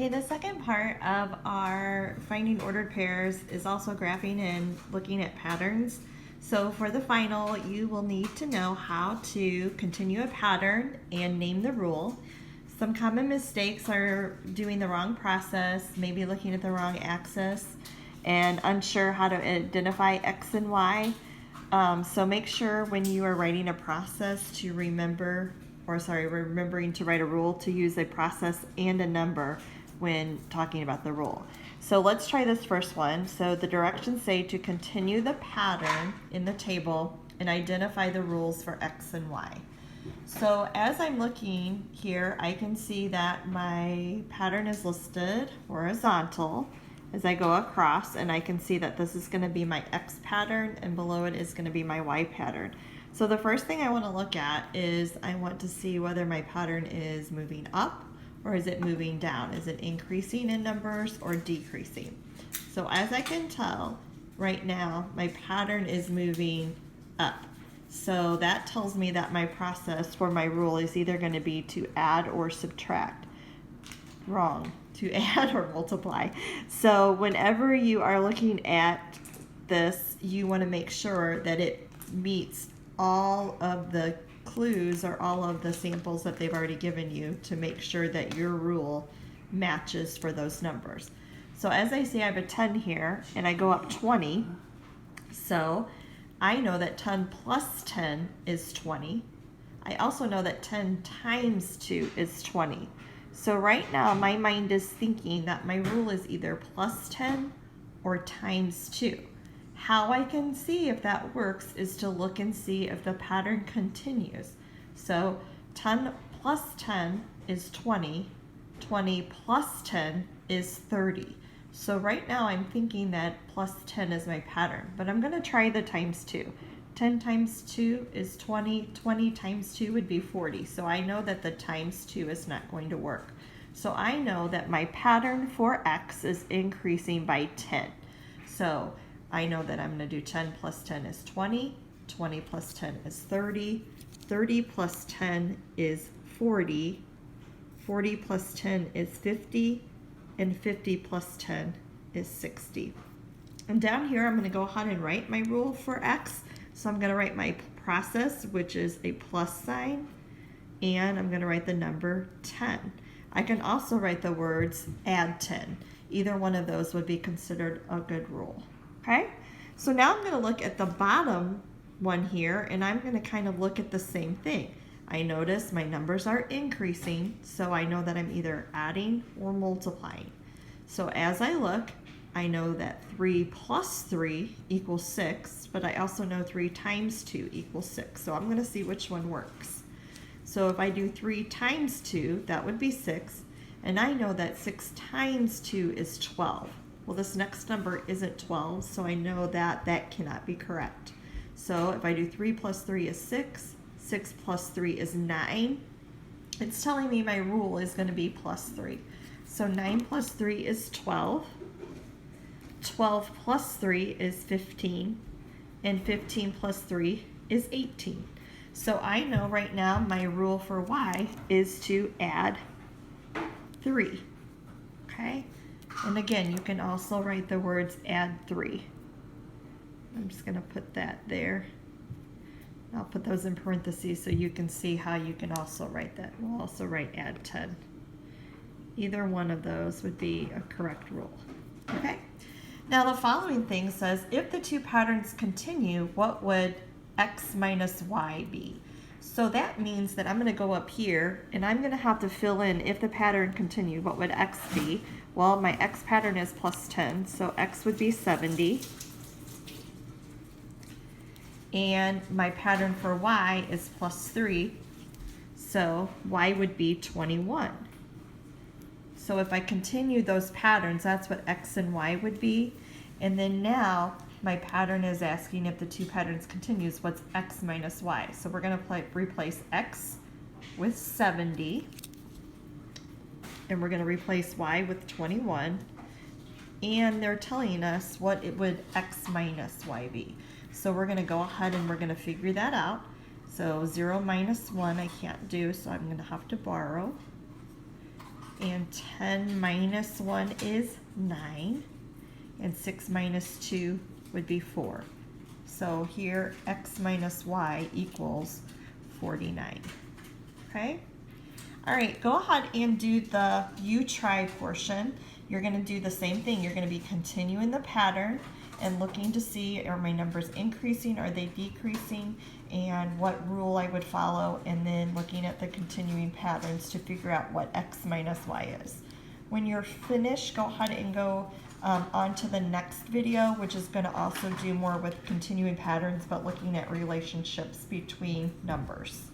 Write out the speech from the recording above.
Okay, the second part of our finding ordered pairs is also graphing and looking at patterns. So for the final, you will need to know how to continue a pattern and name the rule. Some common mistakes are doing the wrong process, maybe looking at the wrong axis, and unsure how to identify X and Y. So make sure when you are writing a process to remembering to write a rule, to use a process and a number when talking about the rule. So let's try this first one. So the directions say to continue the pattern in the table and identify the rules for X and Y. So as I'm looking here, I can see that my pattern is listed horizontal as I go across, and I can see that this is going to be my X pattern and below it is going to be my Y pattern. So the first thing I want to look at is I want to see whether my pattern is moving up or is it moving down? Is it increasing in numbers or decreasing? So as I can tell right now, my pattern is moving up. So that tells me that my process for my rule is either going to be to add or subtract. Wrong. To add or multiply. So whenever you are looking at this, you want to make sure that it meets all of the clues or all of the samples that they've already given you to make sure that your rule matches for those numbers. So as I see, I have a 10 here and I go up 20. So I know that 10 plus 10 is 20. I also know that 10 times 2 is 20. So right now my mind is thinking that my rule is either plus 10 or times 2. How I can see if that works is to look and see if the pattern continues. So 10 plus 10 is 20. 20 plus 10 is 30. So right now I'm thinking that plus 10 is my pattern, but I'm going to try the times 2. 10 times 2 is 20. 20 times 2 would be 40. So I know that the times 2 is not going to work. So I know that my pattern for X is increasing by 10. So I know that I'm going to do 10 plus 10 is 20. 20 plus 10 is 30. 30 plus 10 is 40. 40 plus 10 is 50. And 50 plus 10 is 60. And down here, I'm going to go ahead and write my rule for X. So I'm going to write my process, which is a plus sign, and I'm going to write the number 10. I can also write the words add 10. Either one of those would be considered a good rule. Okay? So now I'm going to look at the bottom one here, and I'm going to kind of look at the same thing. I notice my numbers are increasing, so I know that I'm either adding or multiplying. So as I look, I know that 3 plus 3 equals 6, but I also know 3 times 2 equals 6. So I'm going to see which one works. So if I do 3 times 2, that would be 6, and I know that 6 times 2 is 12. Well, this next number isn't 12, so I know that that cannot be correct. So if I do 3 plus 3 is 6, 6 plus 3 is 9. It's telling me my rule is going to be plus 3. So 9 plus 3 is 12. 12 plus 3 is 15. And 15 plus 3 is 18. So I know right now my rule for Y is to add 3. Okay? And again, you can also write the words add 3. I'm just going to put that there. I'll put those in parentheses so you can see how you can also write that. We'll also write add 10. Either one of those would be a correct rule. Okay? Now the following thing says, if the two patterns continue, what would X minus Y be? So that means that I'm going to go up here and I'm going to have to fill in, if the pattern continued, what would X be? Well, my X pattern is plus 10, so X would be 70. And my pattern for Y is plus 3, so Y would be 21. So if I continue those patterns, that's what X and Y would be. And then now my pattern is asking if the two patterns continues, what's X minus Y? So we're going to replace X with 70. And we're going to replace Y with 21. And they're telling us what it would X minus Y be. So we're going to go ahead and we're going to figure that out. So 0 minus 1 I can't do, so I'm going to have to borrow. and 10 minus 1 is 9, and 6 minus 2 would be 4. So here x minus y equals 49. Okay? All right, go ahead and do the you try portion. You're going to do the same thing. You're going to be continuing the pattern and looking to see, are my numbers increasing, are they decreasing, and what rule I would follow, and then looking at the continuing patterns to figure out what x minus y is. When you're finished, go ahead and go on to the next video, which is going to also do more with continuing patterns, but looking at relationships between numbers.